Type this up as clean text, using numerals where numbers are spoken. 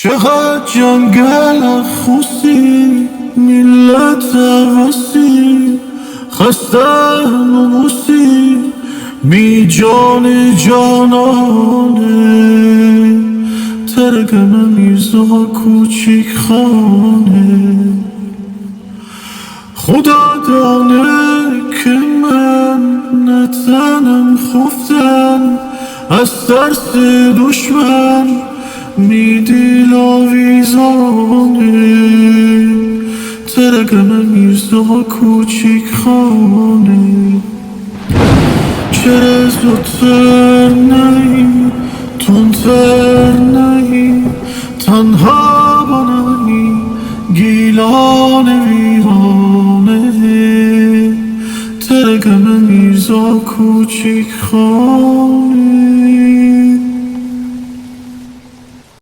چقدر جنگل خوسی ملت وسی خستن و موسی بی جان جانانه ترگم میرزا کوچیک خانه خدا دانه که من نتنم خفتم از ترس دشمن میدیل آویزانه ترگم میرزا کوچیک خانه چرا زودتر نهی تندتر نهی تنها بنهی گیلان ویرانه ترگم میرزا کوچیک خانه